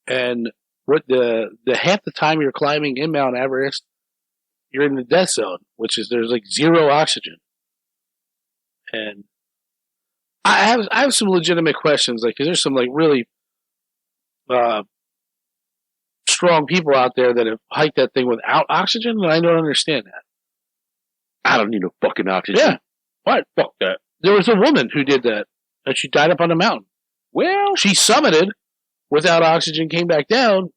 And what the half the time you're climbing in Mount Everest, you're in the death zone, which is there's zero oxygen. And I have some legitimate questions, because there's some really strong people out there that have hiked that thing without oxygen, and I don't understand that. I don't need no fucking oxygen. Yeah. What? Fuck that. There was a woman who did that, and she died up on the mountain. Well, she summited without oxygen, came back down,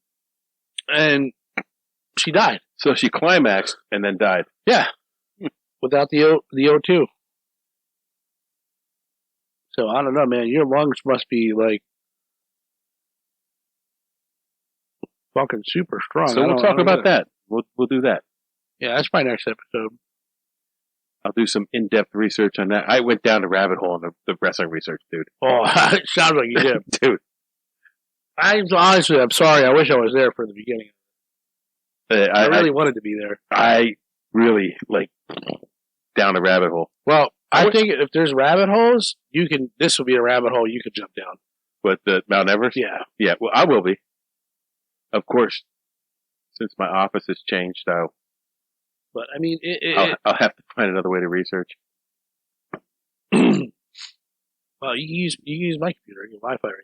and she died. So she climaxed and then died. Yeah. Without the O2. So I don't know, man. Your lungs must be fucking super strong. So we'll talk about that. We'll do that. Yeah, that's my next episode. I'll do some in-depth research on that. I went down the rabbit hole in the wrestling research, dude. Oh, it sounds like you did. Dude. I'm sorry. I wish I was there for the beginning. I really wanted to be there. I really, down the rabbit hole. Well, I think if there's rabbit holes, this will be a rabbit hole you could jump down. What, the Mount Everest? Yeah. Yeah, well, I will be. Of course, since my office has changed, though. But, I mean, I'll have to find another way to research. Well, you can use my computer. You have Wi-Fi right there.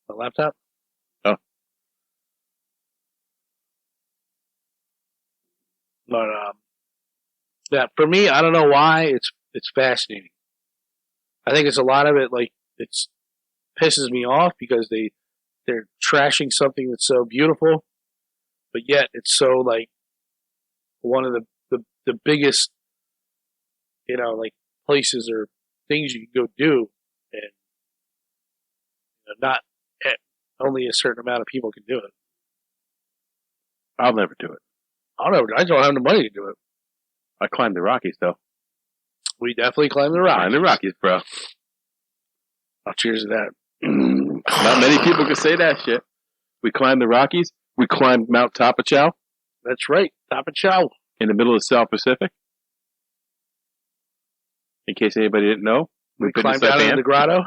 The laptop? Oh. But, yeah, for me, I don't know why, it's fascinating. I think it's a lot of it, it pisses me off because they're trashing something that's so beautiful, but yet it's so, one of the biggest, places or things you can go do, and not only a certain amount of people can do it. I'll never do it. I don't have the money to do it. I climbed the Rockies, though. We definitely climbed the Rockies. Climbed the Rockies, bro. I'll cheers to that. Not many people can say that shit. We climbed the Rockies. We climbed Mount Tapachow That's right. Top of chow. in the middle of the South Pacific. In case anybody didn't know, We we've been to climbed down Saipan. into the grotto.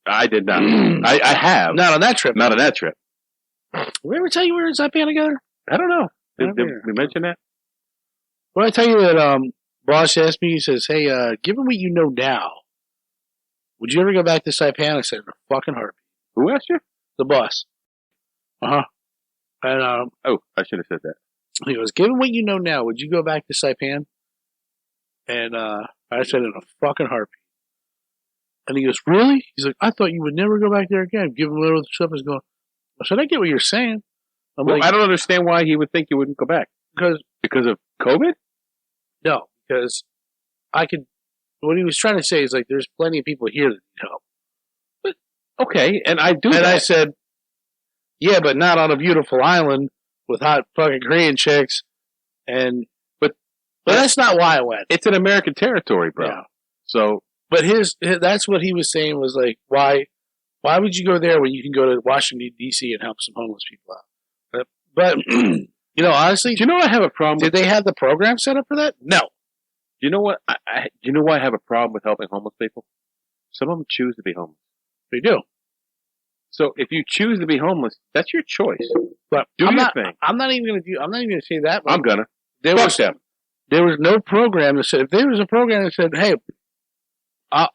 I did not. I have. Not on that trip. Not on that trip. Did we ever tell you we were in Saipan together? I don't know. Did Never. we mention that? Well, I tell you that boss asked me, he says, hey, given what you know now, would you ever go back to Saipan? I said, in a fucking heartbeat. Who asked you? The boss. Uh-huh. And Oh, I should have said that. he goes, given what you know now, would you go back to Saipan? And I said, in a fucking heartbeat. And he goes, really? He's like, I thought you would never go back there again, given what the stuff is going. I said, I get what you're saying. I'm Well, like, I don't understand why he would think you wouldn't go back. Because of COVID? no, because I could. What he was trying to say is like, there's plenty of people here that need help. Okay, and I do. And that. I said, yeah, but not on a beautiful island with hot fucking Korean chicks. And but that's not why I went. It's an American territory, bro. Yeah. So, But that's what he was saying was like, why would you go there when you can go to Washington D.C. and help some homeless people out? But you know, honestly, do you know what I have a problem did with? they have the program set up for that? No. Do you know what? Do you know why I have a problem with helping homeless people? Some of them choose to be homeless. They do. So if you choose to be homeless, that's your choice. But Do I'm your not, thing. I'm not even gonna say that. I'm gonna. There Fuck was them. there was no program that said, if there was a program that said, hey, well,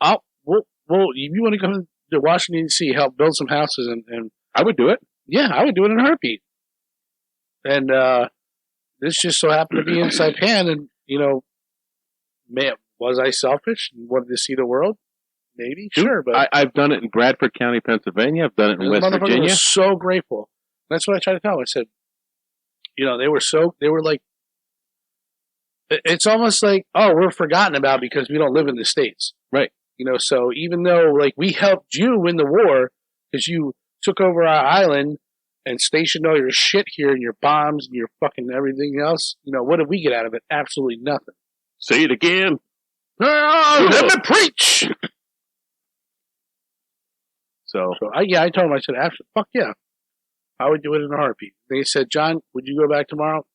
if you want to come to Washington D.C. help build some houses and I would do it. yeah, I would do it in a heartbeat. And this just so happened to be in Saipan, and you know, man, was I selfish and wanted to see the world? Maybe, Dude, sure, but I've done it in Bradford County, Pennsylvania. I've done it in the West motherfucker Virginia. was so grateful. That's what I tried to tell him. I said, you know, they were like, it's almost like, oh, we're forgotten about because we don't live in the States. Right. You know, so even though, like, we helped you win the war because you took over our island and stationed all your shit here and your bombs and your fucking everything else, you know, what did we get out of it? Absolutely nothing. Say it again. Oh, let me preach! So So, I told him, I said, absolutely, fuck yeah. I would do it in a heartbeat. They said, John, would you go back tomorrow?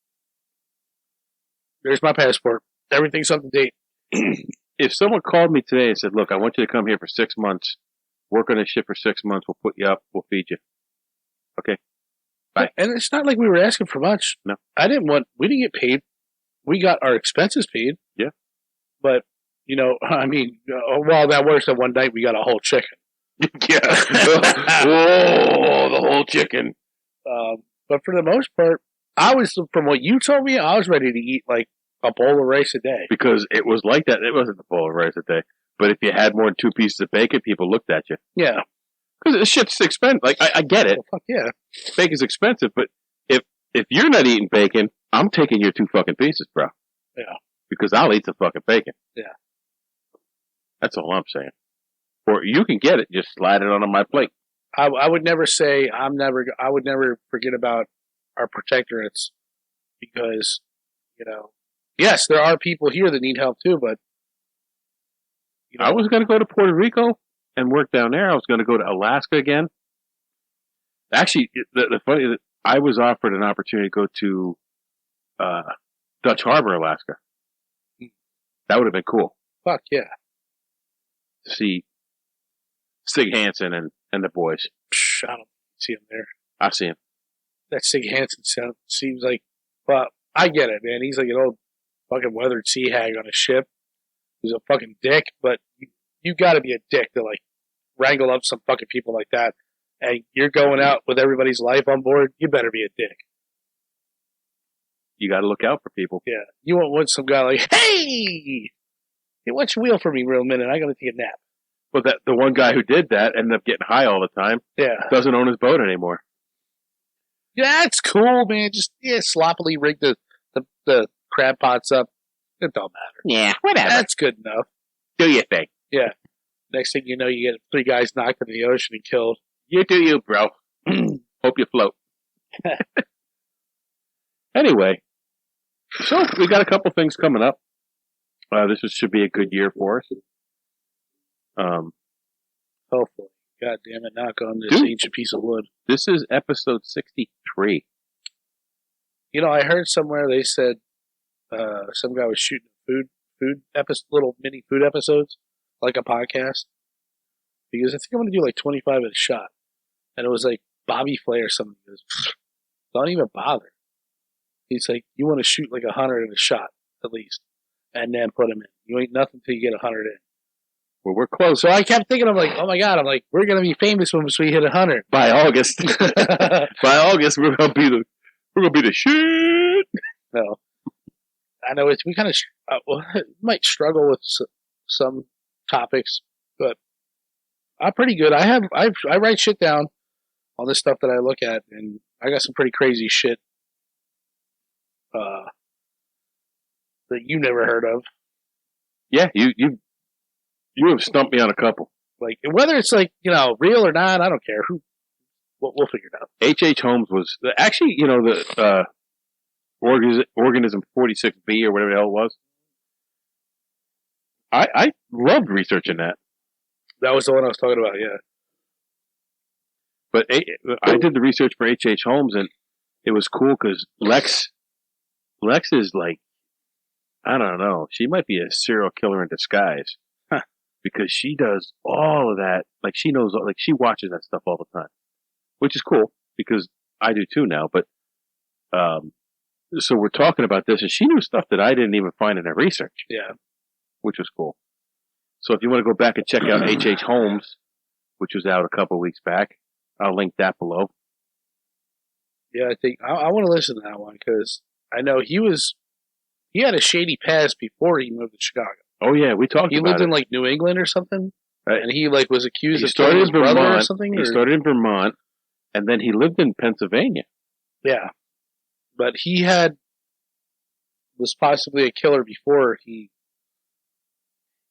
There's my passport. Everything's up to date. if someone called me today and said, look, I want you to come here for 6 months, work on this shit for 6 months, we'll put you up, we'll feed you. Okay. Bye. And it's not like we were asking for much. No. We didn't get paid. We got our expenses paid. Yeah. But, you know, I mean, well, that works that one night we got a whole chicken. Yeah. Whoa, the whole chicken. But for the most part, from what you told me, I was ready to eat like a bowl of rice a day. Because it was like that. It wasn't a bowl of rice a day. But if you had more than 2 pieces of bacon, people looked at you. Yeah. Because this shit's expensive. Like, I get it. Well, fuck yeah. Bacon's expensive, but if you're not eating bacon, I'm taking your 2 fucking pieces, bro. Yeah. Because I'll eat the fucking bacon. Yeah. That's all I'm saying. Or you can get it, just slide it onto my plate. I would never say I would never forget about our protectorates because, you know, yes, there are people here that need help too, but you know, I was going to go to Puerto Rico and work down there. I was going to go to Alaska again. Actually, the funny, I was offered an opportunity to go to Dutch Harbor, Alaska. That would have been cool fuck yeah. to see Sig Hansen and the boys. Psh, I don't see him there. I see him. That Sig Hansen seems like, well, I get it, man. He's like an old fucking weathered sea hag on a ship. He's a fucking dick, but you got to be a dick to like wrangle up some fucking people like that. And you're going out with everybody's life on board. You better be a dick. You got to look out for people. Yeah, you won't want some guy like, hey, watch your wheel for me real minute. I got to take a nap. But the one guy who did that ended up getting high all the time. Yeah, Doesn't own his boat anymore. yeah, it's cool, man. Just sloppily rig the crab pots up. It don't matter. Yeah, whatever. That's good enough. Do your thing. Yeah. Next thing you know, you get 3 guys knocked in the ocean and killed. You do you, bro. Hope you float. Anyway, so we got a couple things coming up. Should be a good year for us. Hopefully. God damn it, knock on this Dude. ancient piece of wood. This is episode 63. You know, I heard somewhere they said some guy was shooting food episode, little mini food episodes, like a podcast. Because I think I'm going to do like 25 at a shot. And it was like Bobby Flay or something. He goes, don't even bother. He's like, you want to shoot like 100 at a shot, at least. And then put them in. You ain't nothing till you get 100 in. Well, we're close. So I kept thinking, I'm like, oh my God, we're going to be famous once we hit 100. By August. By August, we're going to be the shit. No. I know we kind of might struggle with some topics, but I'm pretty good. I write shit down on this stuff that I look at, and I got some pretty crazy shit that you never heard of. Yeah, you have stumped me on a couple. Like whether it's like real or not, I don't care. We'll figure it out. H.H. Holmes was actually the organism 46B or whatever the hell it was. I loved researching that. That was the one I was talking about. Yeah. But I did the research for H.H. Holmes, and it was cool because Lex is like, I don't know, she might be a serial killer in disguise. Huh. Because she does all of that. Like, she knows, like, she watches that stuff all the time. Which is cool, because I do too now. But, so we're talking about this, and she knew stuff that I didn't even find in her research. Yeah. Which was cool. So if you want to go back and check out H.H. Holmes, which was out a couple weeks back, I'll link that below. Yeah, I think I want to listen to that one because I know he had a shady past before he moved to Chicago. Oh yeah, we talked about it. He lived in like New England or something, right. And he like was accused of started killing his in Vermont brother or something. He started in Vermont, and then he lived in Pennsylvania. Yeah, but he was possibly a killer before he.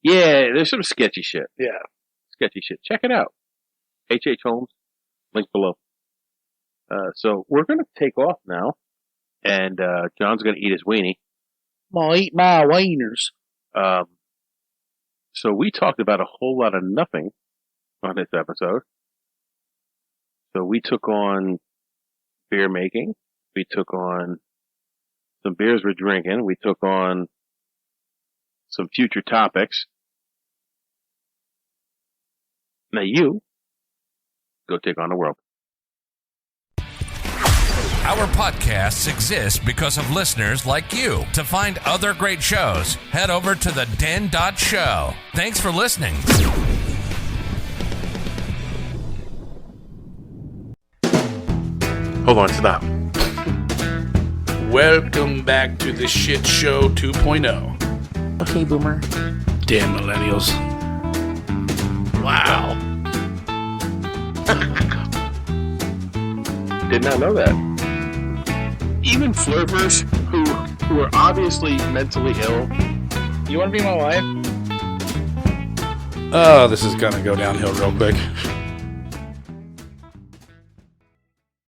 Yeah, there's some sketchy shit. Yeah, sketchy shit. Check it out. H.H. Holmes, link below. So we're going to take off now, and John's going to eat his weenie. I'll eat my wieners. So we talked about a whole lot of nothing on this episode. So we took on beer making. We took on some beers we're drinking. We took on some future topics. Now you go take on the world. Our podcasts exist because of listeners like you. To find other great shows, head over to the Den.show. Thanks for listening. Hold on, stop. Welcome back to the Shit Show 2.0. Okay, Boomer. Damn millennials. Wow. Did not know that. Even flirters who are obviously mentally ill. You want to be my wife? Oh, this is gonna go downhill real quick.